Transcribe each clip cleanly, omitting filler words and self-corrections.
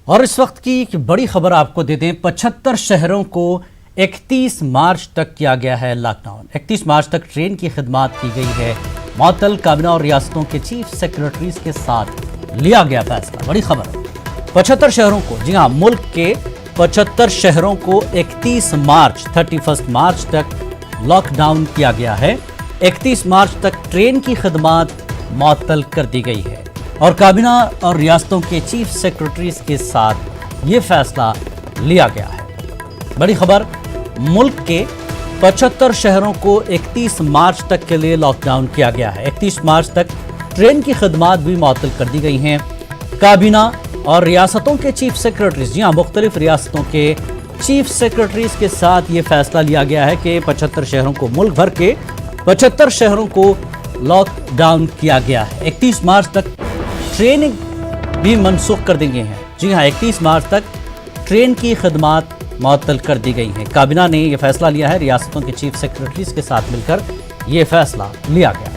और इस वक्त की एक बड़ी खबर आपको दे दें, 75 शहरों को 31 मार्च तक किया गया है लॉकडाउन। 31 मार्च तक ट्रेन की खिदमत की गई है। मुअत्तल काबिना और रियासतों के चीफ सेक्रेटरीज के साथ लिया गया फैसला। बड़ी खबर, 75 शहरों को, जी हाँ, मुल्क के 75 शहरों को 31 मार्च तक लॉकडाउन किया गया है। 31 मार्च तक ट्रेन की खिदमत मुअत्तल कर दी गई है और काबिना और रियासतों के चीफ सेक्रेटरीज के साथ ये फैसला लिया गया है। बड़ी खबर, मुल्क के 75 शहरों को 31 मार्च तक के लिए लॉकडाउन किया गया है। 31 मार्च तक ट्रेन की खिदमत भी मुअत्तल कर दी गई हैं। काबिना और रियासतों के चीफ सेक्रेटरीज, जी हाँ, मुख्तलिफ रियासतों के चीफ सेक्रेटरीज के साथ ये फैसला लिया गया है कि 75 शहरों को, मुल्क भर के 75 शहरों को लॉकडाउन किया गया है। 31 मार्च तक ट्रेन भी मनसूख कर दी गई हैं। जी हाँ, 31 मार्च तक ट्रेन की खिदमत मुअत्तल कर दी गई हैं। काबिना ने यह फैसला लिया है, रियासतों के चीफ सेक्रेटरीज के साथ मिलकर यह फैसला लिया गया।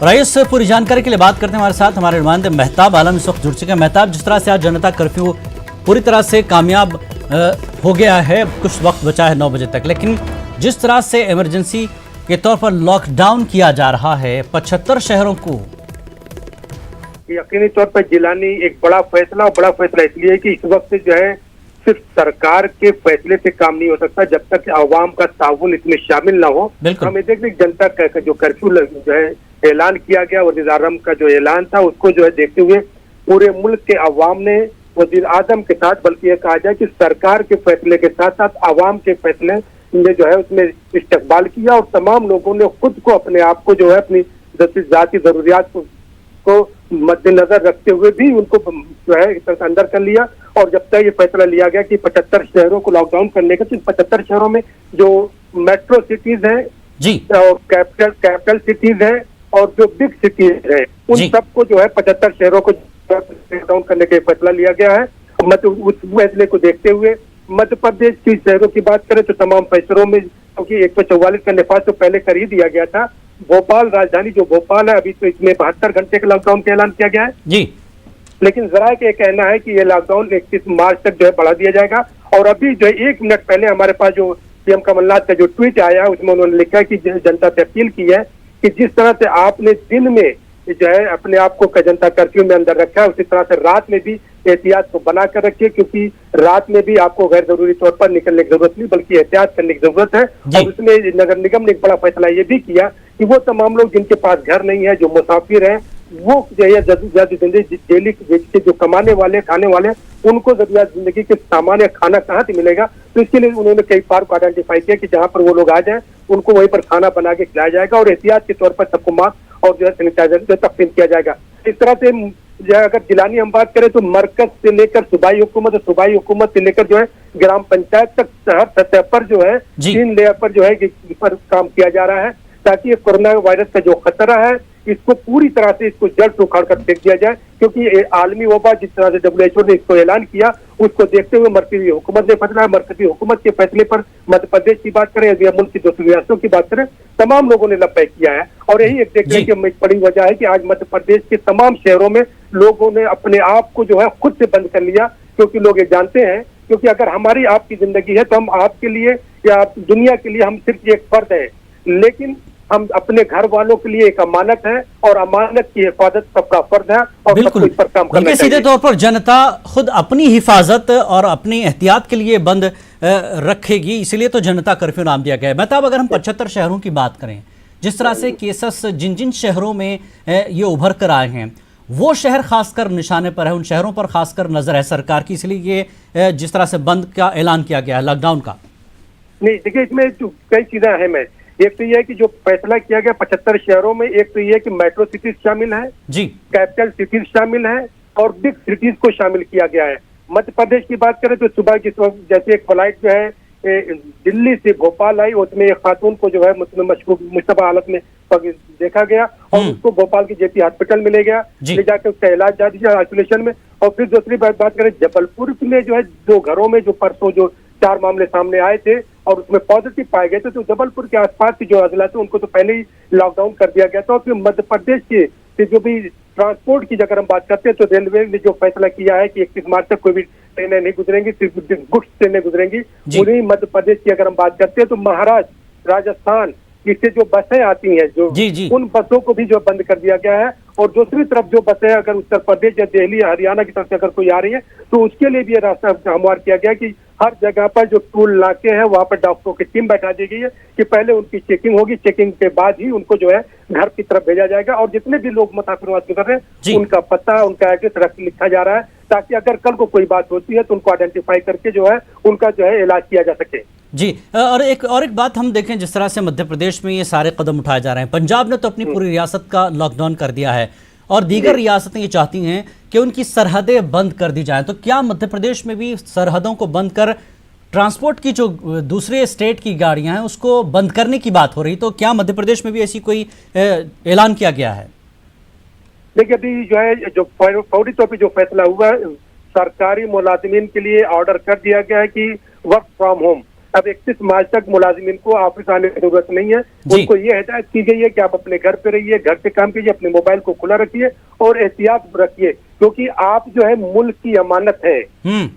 और आइए, इस पूरी जानकारी के लिए बात करते हैं, हमारे साथ हमारे नुमाइंदे मेहताब आलम इस वक्त जुड़ चुके हैं। मेहताब, जिस तरह से आज जनता कर्फ्यू पूरी तरह से कामयाब हो गया है, कुछ वक्त बचा है 9 बजे तक, लेकिन जिस तरह से इमरजेंसी के तौर पर लॉकडाउन किया जा रहा है 75 शहरों को, यकीनी तौर पर जिलानी एक बड़ा फैसला इसलिए कि इस वक्त जो है सिर्फ सरकार के फैसले से काम नहीं हो सकता जब तक आवाम का ताउन इसमें शामिल ना हो। हमें देखते जनता का जो कर्फ्यू जो है ऐलान किया गया, वज़ीर आज़म का जो ऐलान था, उसको जो है देखते हुए पूरे मुल्क के अवाम ने वज़ीर आज़म के साथ, बल्कि यह कहा जाए कि सरकार के फैसले के साथ साथ आवाम के फैसले ने जो है उसमें इस्तकबाल किया और तमाम लोगों ने खुद को, अपने आप को जो है अपनी ज़ाती ज़रूरियात को मद्देनजर रखते हुए भी उनको जो है इस तरह अंदर कर लिया। और जब तक ये फैसला लिया गया कि 75 शहरों को लॉकडाउन करने का, तो 75 शहरों में जो मेट्रो सिटीज हैं जी, और कैपिटल सिटीज हैं और जो बिग सिटीज हैं, उन सबको जो है 75 शहरों को लॉकडाउन करने का फैसला लिया गया है। मतलब उस फैसले को देखते हुए मध्य प्रदेश की शहरों की बात करें तो तमाम शहरों में, क्योंकि 144 का नफाज तो पहले कर ही दिया गया था। भोपाल, राजधानी जो भोपाल है, अभी तो इसमें 72 घंटे का लॉकडाउन का ऐलान किया गया है जी, लेकिन जरा के कहना है कि ये लॉकडाउन 31 मार्च तक जो है बढ़ा दिया जाएगा। और अभी जो 1 मिनट पहले हमारे पास जो सीएम कमलनाथ का जो ट्वीट आया है, उसमें उन्होंने लिखा है कि जनता से अपील की है कि जिस तरह से आपने दिन में जो है अपने आप को जनता कर्फ्यू में अंदर रखा है, उसी तरह से रात में भी एहतियात को बना कर रखिए, क्योंकि रात में भी आपको गैर जरूरी तौर पर निकलने की जरूरत नहीं बल्कि एहतियात करने की जरूरत है। और उसमें नगर निगम ने एक बड़ा फैसला ये भी किया कि वो तमाम लोग जिनके पास घर नहीं है, जो मुसाफिर हैं, वो जो है डेली के जो कमाने वाले, खाने वाले, उनको जरूरत जिंदगी के सामान्य खाना कहाँ से मिलेगा। तो इसके लिए उन्होंने कई पार्क को आइडेंटिफाई किया कि जहाँ पर वो लोग आ जाए उनको वहीं पर खाना बना के खिलाया जाएगा और एहतियात के तौर पर सबको मास्क और जो है सैनिटाइजर जो तकसीम किया जाएगा। इस तरह से अगर जिलानी हम बात करें तो मरकज से लेकर सूबाई हुकूमत और सूबाई हुकूमत से लेकर जो है ग्राम पंचायत तक हर सतह पर जो है 3 लेयर पर जो है इस पर काम किया जा रहा है, ताकि ये कोरोना वायरस का जो खतरा है इसको पूरी तरह से इसको जड़ से उखाड़ कर फेंक दिया जाए। क्योंकि ये आलमी वबा, जिस तरह से WHO ने इसको ऐलान किया, उसको देखते हुए मरकजी हुकूमत ने फैसला, मरकजी हुकूमत के फैसले पर मध्य प्रदेश की बात करें या मुल्क की 200 रियासतों की बात करें, तमाम लोगों ने लब्बैक किया है। और यही एक देखने की एक बड़ी वजह है कि आज मध्य प्रदेश के तमाम शहरों में लोगों ने अपने आप को जो है खुद से बंद कर लिया, क्योंकि लोग ये जानते हैं, क्योंकि अगर हमारी आपकी जिंदगी है तो हम आपके लिए या दुनिया के लिए हम सिर्फ एक फर्द है, लेकिन हम अपने घर वालों के लिए एक अमानत है और अमानत की हिफाजत सबका फर्ज है और सबको इस पर काम करना चाहिए। सीधे तौर पर जनता खुद अपनी हिफाजत और अपनी एहतियात के लिए बंद रखेगी, इसलिए तो जनता कर्फ्यू नाम दिया गया है। मतलब अगर हम 75 शहरों की बात करें, जिस तरह से केसेस जिन जिन शहरों में ये उभर कर आए हैं, वो शहर खासकर निशाने पर है, उन शहरों पर खासकर नजर है सरकार की, इसलिए ये जिस तरह से बंद का ऐलान किया गया है, लॉकडाउन का। नहीं, देखिए इसमें कई चीजें अहम है। एक तो यह है कि जो फैसला किया गया 75 शहरों में, एक तो यह है कि मेट्रो सिटीज शामिल है जी, कैपिटल सिटीज शामिल है और बिग सिटीज को शामिल किया गया है। मध्य प्रदेश की बात करें तो सुबह की जैसे एक फ्लाइट जो है दिल्ली से भोपाल आई, उसमें एक खातून को जो है मुश्तबा हालत में देखा गया और उसको भोपाल की जेपी हॉस्पिटल में ले गया, ले जाकर उसका इलाज जा दिया आइसोलेशन में। और फिर दूसरी बात करें जबलपुर में जो है 2 घरों में जो परसों जो 4 मामले सामने आए थे और उसमें पॉजिटिव पाए गए थे, तो जबलपुर के आसपास के जो अजला थे उनको तो पहले ही लॉकडाउन कर दिया गया था। और फिर मध्य प्रदेश के जो भी ट्रांसपोर्ट की अगर हम बात करते हैं तो रेलवे ने जो फैसला किया है कि 31 मार्च तक कोई भी ट्रेनें नहीं गुजरेंगी, सिर्फ गुड्स ट्रेनें गुजरेंगी। उन्हीं मध्य प्रदेश की अगर हम बात करते हैं तो महाराष्ट्र, राजस्थान इससे जो बसें आती हैं जो उन बसों को भी जो बंद कर दिया गया है। और दूसरी तरफ जो बसें अगर उत्तर प्रदेश या दिल्ली या हरियाणा की तरफ से अगर कोई आ रही है तो उसके लिए भी ये रास्ता हमवार किया गया कि हर जगह पर जो टोल नाके हैं वहां पर डॉक्टरों की टीम बैठा दी गई है कि पहले उनकी चेकिंग होगी, चेकिंग के बाद ही उनको जो है घर की तरफ भेजा जाएगा। और जितने भी लोग मुसाफिर कर रहे हैं उनका पता, उनका एड्रेस रख लिखा जा रहा है ताकि अगर कल को कोई बात होती है तो उनको आइडेंटिफाई करके जो है उनका जो है इलाज किया जा सके। जी, और एक बात हम देखें, जिस तरह से मध्य प्रदेश में ये सारे कदम उठाए जा रहे हैं, पंजाब ने तो अपनी पूरी रियासत का लॉकडाउन कर दिया है और दीगर रियासतें ये चाहती हैं कि उनकी सरहदें बंद कर दी जाएं, तो क्या मध्य प्रदेश में भी सरहदों को बंद कर ट्रांसपोर्ट की जो दूसरे स्टेट की गाड़ियां हैं उसको बंद करने की बात हो रही, तो क्या मध्य प्रदेश में भी ऐसी कोई ऐलान किया गया है? देखिए, अभी जो है जो फौरी तौर पर जो फैसला हुआ है, सरकारी मुलाजिमीन के लिए ऑर्डर कर दिया गया है कि वर्क फ्रॉम होम। अब 31 मार्च तक मुलाजिमीन को ऑफिस आने की जरूरत नहीं है। उनको ये हिदायत की गई है कि आप अपने घर पे रहिए, घर से काम कीजिए, अपने मोबाइल को खुला रखिए और एहतियात रखिए, क्योंकि आप जो है मुल्क की अमानत है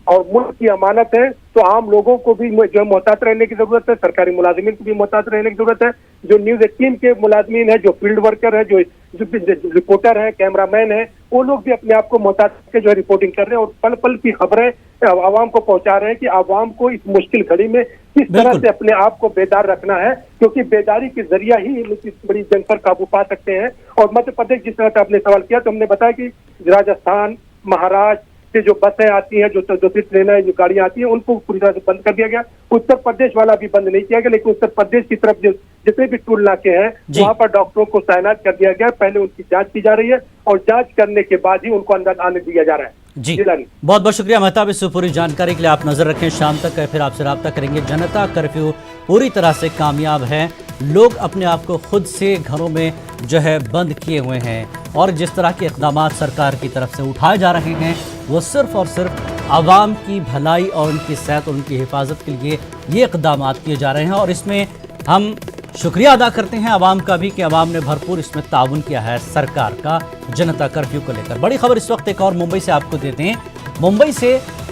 और मुल्क की अमानत है तो आम लोगों को भी जो है मोहतात रहने की जरूरत है, सरकारी मुलाजिमीन को भी मोहतात रहने की जरूरत है। जो न्यूज 18 के मुलाजिमीन है, जो फील्ड वर्कर है, जो रिपोर्टर है, कैमरामैन है, वो लोग भी अपने आप को मोहतात के जो है रिपोर्टिंग कर रहे हैं और पल पल की खबरें आवाम को पहुंचा रहे हैं कि आवाम को इस मुश्किल घड़ी में किस तरह से अपने आप को बेदार रखना है, क्योंकि बेदारी के जरिया ही इस बड़ी जंग पर काबू पा सकते हैं। और मध्य प्रदेश, जिस तरह से आपने सवाल किया, तो हमने बताया कि राजस्थान, महाराष्ट्र से जो बसें आती हैं, जो दूसरी ट्रेनें, जो गाड़ियां आती हैं, उनको पूरी तरह से बंद कर दिया गया। उत्तर प्रदेश वाला भी बंद नहीं किया गया, लेकिन उत्तर प्रदेश की तरफ जो जितने भी टोल नाके हैं वहां पर डॉक्टरों को तैनात कर दिया गया। पहले उनकी जांच की जा रही है और जांच करने के बाद ही उनको अंदर आने दिया जा रहा है। जी, बहुत बहुत शुक्रिया मेहताब, इस पूरी जानकारी के लिए। आप नजर रखें, शाम तक फिर आपसे रब्ता करेंगे। जनता कर्फ्यू पूरी तरह से कामयाब है, लोग अपने आप को खुद से घरों में जो है बंद किए हुए हैं और जिस तरह के इक़दाम सरकार की तरफ से उठाए जा रहे हैं वो सिर्फ और सिर्फ आवाम की भलाई और उनकी सेहत और उनकी हिफाजत के लिए ये इक़दाम किए जा रहे हैं। और इसमें हम शुक्रिया अदा करते हैं आवाम का भी कि आवाम ने भरपूर इसमें ताउन किया है सरकार का जनता कर्फ्यू को लेकर। बड़ी खबर इस वक्त एक और मुंबई से आपको देते हैं।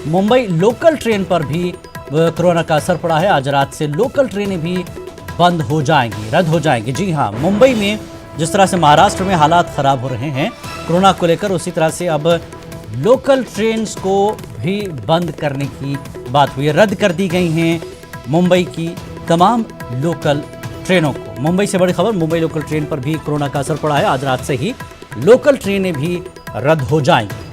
मुंबई लोकल ट्रेन पर भी कोरोना का असर पड़ा है। आज रात से लोकल ट्रेनें भी बंद हो जाएंगी, रद्द हो जाएंगी। जी हाँ, मुंबई में जिस तरह से महाराष्ट्र में हालात ख़राब हो रहे हैं कोरोना को लेकर, उसी तरह से अब लोकल ट्रेन्स को भी बंद करने की बात हुई है। रद्द कर दी गई हैं मुंबई की तमाम लोकल ट्रेनों को। मुंबई से बड़ी खबर, मुंबई लोकल ट्रेन पर भी कोरोना का असर पड़ा है। आज रात से ही लोकल ट्रेनें भी रद्द हो जाएंगी।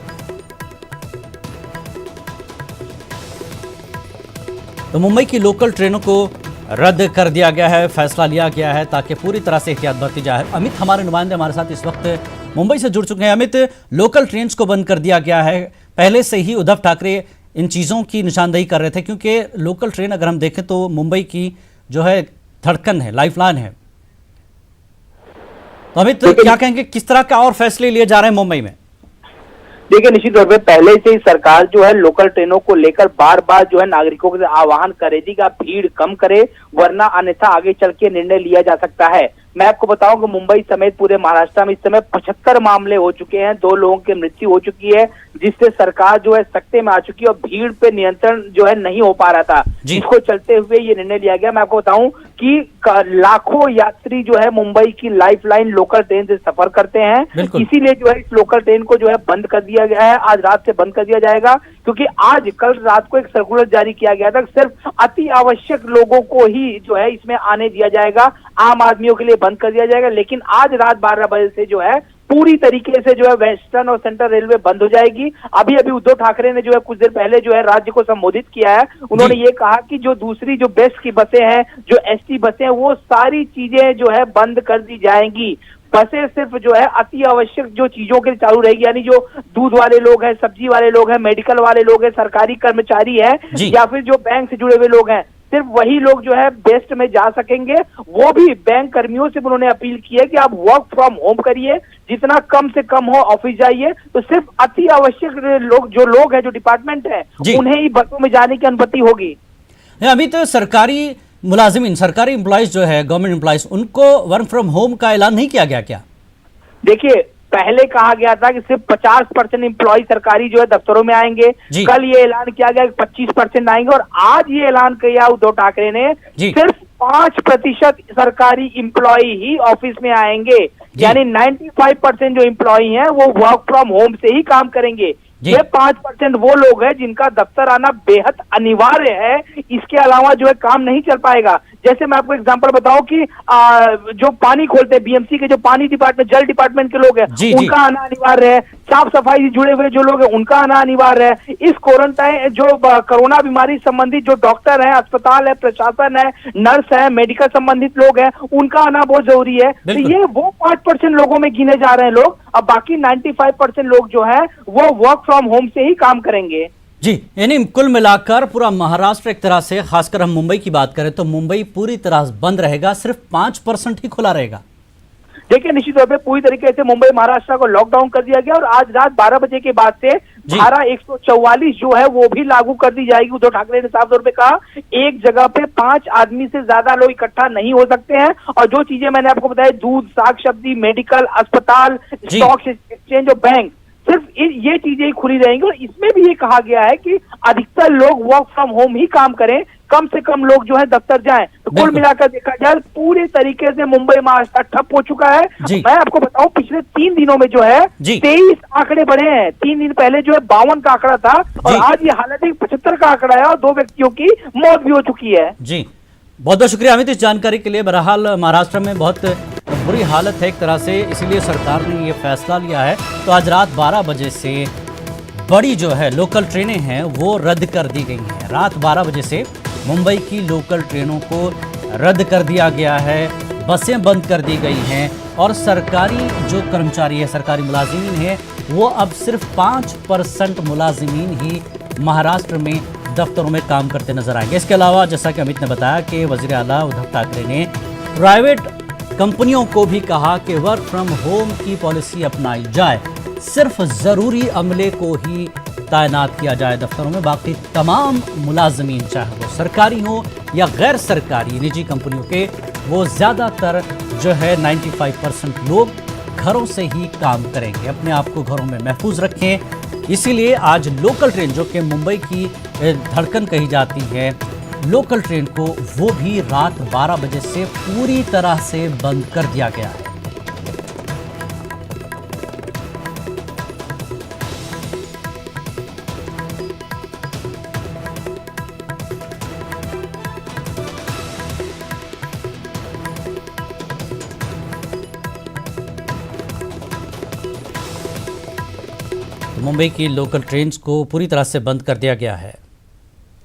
तो मुंबई की लोकल ट्रेनों को रद्द कर दिया गया है, फैसला लिया गया है ताकि पूरी तरह से एहतियात बरती जाए। अमित हमारे नुमाइंदे हमारे साथ इस वक्त मुंबई से जुड़ चुके हैं। अमित, लोकल ट्रेन्स को बंद कर दिया गया है, पहले से ही उद्धव ठाकरे इन चीज़ों की निशानदेही कर रहे थे, क्योंकि लोकल ट्रेन अगर हम देखें तो मुंबई की जो है धड़कन है, लाइफलाइन है। तो अमित, क्या कहेंगे, किस तरह का और फैसले लिए जा रहे हैं मुंबई में? देखिए, निश्चित तौर पे पहले से ही सरकार जो है लोकल ट्रेनों को लेकर बार बार जो है नागरिकों के आह्वान कर रही थी कि आप भीड़ कम करे, वरना अन्यथा आगे चल के निर्णय लिया जा सकता है। मैं आपको बताऊं कि मुंबई समेत पूरे महाराष्ट्र में इस समय 75 मामले हो चुके हैं, 2 लोगों की मृत्यु हो चुकी है, जिससे सरकार जो है सख्ते में आ चुकी है और भीड़ पे नियंत्रण जो है नहीं हो पा रहा था, जिसको चलते हुए ये निर्णय लिया गया। मैं आपको बताऊं कि लाखों यात्री जो है मुंबई की लाइफलाइन लोकल ट्रेन से सफर करते हैं, इसीलिए जो है इस लोकल ट्रेन को जो है बंद कर दिया गया है। आज रात से बंद कर दिया जाएगा, क्योंकि आज कल रात को एक सर्कुलर जारी किया गया था, सिर्फ अति आवश्यक लोगों को ही जो है इसमें आने दिया जाएगा, आम आदमियों के लिए बंद कर दिया जाएगा। लेकिन आज रात 12 बजे से जो है पूरी तरीके से जो है वेस्टर्न और सेंट्रल रेलवे बंद हो जाएगी। अभी उद्धव ठाकरे ने जो है कुछ देर पहले जो है राज्य को संबोधित किया है। उन्होंने ये कहा कि जो दूसरी जो बेस्ट की बसें हैं, जो एसटी बसें हैं, वो सारी चीजें जो है बंद कर दी जाएंगी। बसें सिर्फ जो है अति आवश्यक जो चीजों के लिए चालू रहेगी, यानी जो दूध वाले लोग हैं, सब्जी वाले लोग हैं, मेडिकल वाले लोग हैं, सरकारी कर्मचारी हैं या फिर जो बैंक से जुड़े हुए लोग हैं, सिर्फ वही लोग जो है बेस्ट में जा सकेंगे। वो भी बैंक कर्मियों से उन्होंने अपील की है कि आप वर्क फ्रॉम होम करिए, जितना कम से कम हो ऑफिस जाइए, तो सिर्फ अति आवश्यक लोग हैं, जो डिपार्टमेंट है, उन्हें ही बसों में जाने की अनुमति होगी। अभी तो सरकारी मुलाजिमीन सरकारी एम्प्लॉयज जो है, गवर्नमेंट एम्प्लॉयज, उनको वर्क फ्रॉम होम का ऐलान नहीं किया गया क्या? देखिए, पहले कहा गया था कि सिर्फ 50% एम्प्लॉय सरकारी जो है दफ्तरों में आएंगे। कल ये ऐलान किया गया कि 25% आएंगे, और आज ये ऐलान किया उद्धव ठाकरे ने सिर्फ 5% सरकारी एम्प्लॉय ही ऑफिस में आएंगे। यानी 95% जो एम्प्लॉय हैं वो वर्क फ्रॉम होम से ही काम करेंगे। ये 5% वो लोग हैं जिनका दफ्तर आना बेहद अनिवार्य है, इसके अलावा जो है काम नहीं चल पाएगा। जैसे मैं आपको एग्जांपल बताऊं कि जो पानी खोलते हैं, बीएमसी के जो पानी डिपार्टमेंट, जल डिपार्टमेंट के लोग हैं, उनका आना अनिवार्य है। साफ सफाई से जुड़े हुए जो लोग हैं उनका आना अनिवार्य है। इस क्वारंटाइन जो कोरोना बीमारी संबंधित जो डॉक्टर है, अस्पताल है, प्रशासन है, नर्स है, मेडिकल संबंधित लोग हैं, उनका आना बहुत जरूरी है। तो ये वो 5% लोगों में गिने जा रहे हैं लोग। अब बाकी 95% लोग जो है वो वर्क फ्रॉम होम से ही काम करेंगे। जी, यानी कुल मिलाकर पूरा महाराष्ट्र एक तरह से, खासकर हम मुंबई की बात करें तो मुंबई पूरी तरह से बंद रहेगा, सिर्फ 5% ही खुला रहेगा। देखिए, निश्चित तौर पे पूरी तरीके से मुंबई महाराष्ट्र को लॉकडाउन कर दिया गया, और आज रात 12 बजे के बाद से धारा 144 जो है वो भी लागू कर दी जाएगी। उद्धव ठाकरे ने साफ तौर पे कहा, एक जगह पे 5 आदमी से ज्यादा लोग इकट्ठा नहीं हो सकते हैं, और जो चीजें मैंने आपको बताया, दूध, साग सब्जी, मेडिकल, अस्पताल, स्टॉक एक्सचेंज और बैंक, सिर्फ ये चीजें ही खुली रहेंगी। और इसमें भी ये कहा गया है कि अधिकतर लोग वर्क फ्रॉम होम ही काम करें, कम से कम लोग जो है दफ्तर जाएं। तो कुल मिलाकर देखा जाए पूरे तरीके से मुंबई महाराष्ट्र ठप हो चुका है। मैं आपको बताऊं, पिछले 3 दिनों में जो है 23 आंकड़े बढ़े हैं। 3 दिन पहले जो है 52 का आंकड़ा था, और आज ये हालत 75 का आंकड़ा है, और 2 व्यक्तियों की मौत भी हो चुकी है। जी, बहुत बहुत शुक्रिया अमित इस जानकारी के लिए। बहरहाल महाराष्ट्र में बहुत बुरी हालत है एक तरह से, इसीलिए सरकार ने ये फैसला लिया है। तो आज रात 12 बजे से बड़ी जो है लोकल ट्रेनें हैं वो रद्द कर दी गई हैं। रात 12 बजे से मुंबई की लोकल ट्रेनों को रद्द कर दिया गया है, बसें बंद कर दी गई हैं, और सरकारी जो कर्मचारी है, सरकारी मुलाजिमीन है, वो अब सिर्फ 5% मुलाजिमीन ही महाराष्ट्र में दफ्तरों में काम करते नजर आएंगे। इसके अलावा जैसा कि अमित ने बताया कि वज़ीर आला उद्धव ठाकरे ने प्राइवेट कंपनियों को भी कहा कि वर्क फ्रॉम होम की पॉलिसी अपनाई जाए, सिर्फ ज़रूरी अमले को ही तैनात किया जाए दफ्तरों में, बाकी तमाम मुलाजमीन चाहे वो सरकारी हो या गैर सरकारी निजी कंपनियों के, वो ज़्यादातर जो है 95% लोग घरों से ही काम करेंगे, अपने आप को घरों में महफूज रखें। इसीलिए आज लोकल ट्रेन जो कि मुंबई की धड़कन कही जाती है, लोकल ट्रेन को वो भी रात 12 बजे से पूरी तरह से बंद कर दिया गया है। मुंबई की लोकल ट्रेन्स को पूरी तरह से बंद कर दिया गया है।